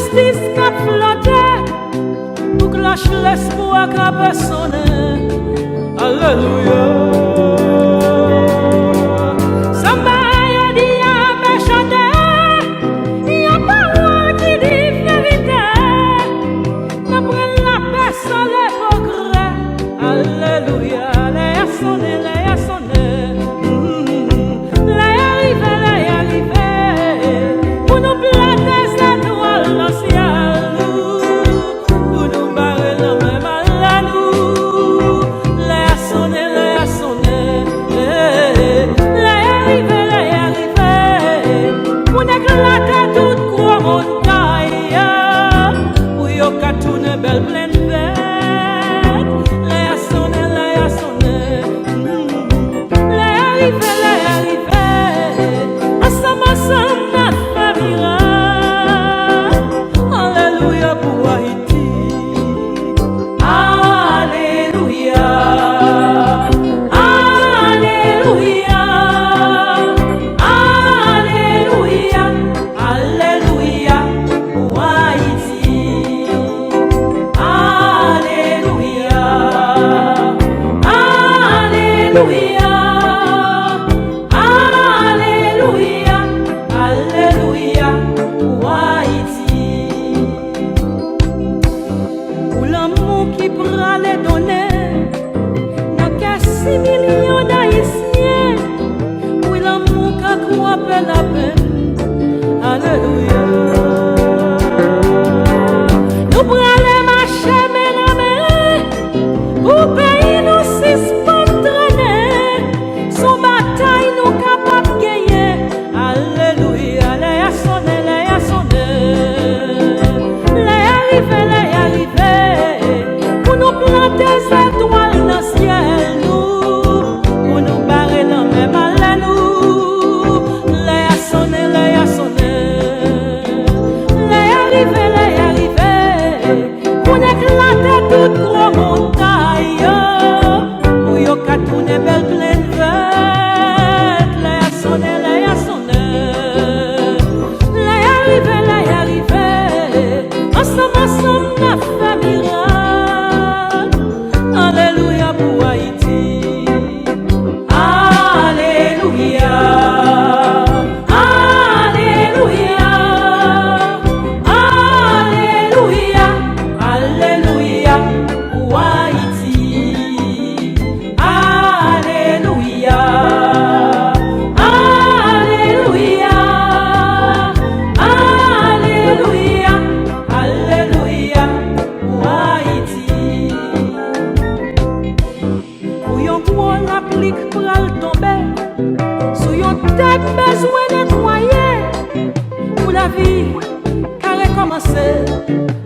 justice qui a flotté, pour cloche l'espoir qui a sonné. Alléluia.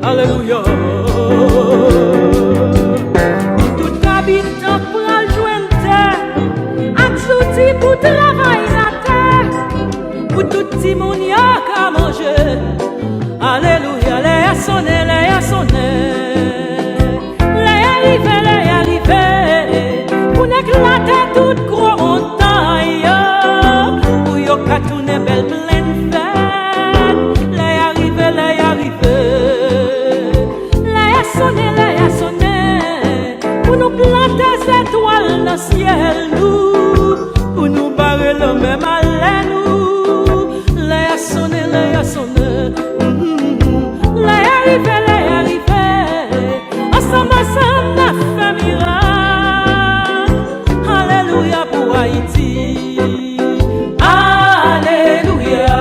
Alléluia. Tout habitant pour joindre terre, accouti pour travailler la terre, pour tout petit monde qui a manger. Alléluia, les sonner, les sonner, les arriver, pour n'éclater toute gros montagne, pour y avoir tourner belle pleine fête, les arriver, les sonner, pour nous planter des étoiles dans le ciel, nous, pour nous barrer le même aller, nous, les sonner, les arriver, ensemble, la fait miracle, alléluia pour Haïti. Alléluia.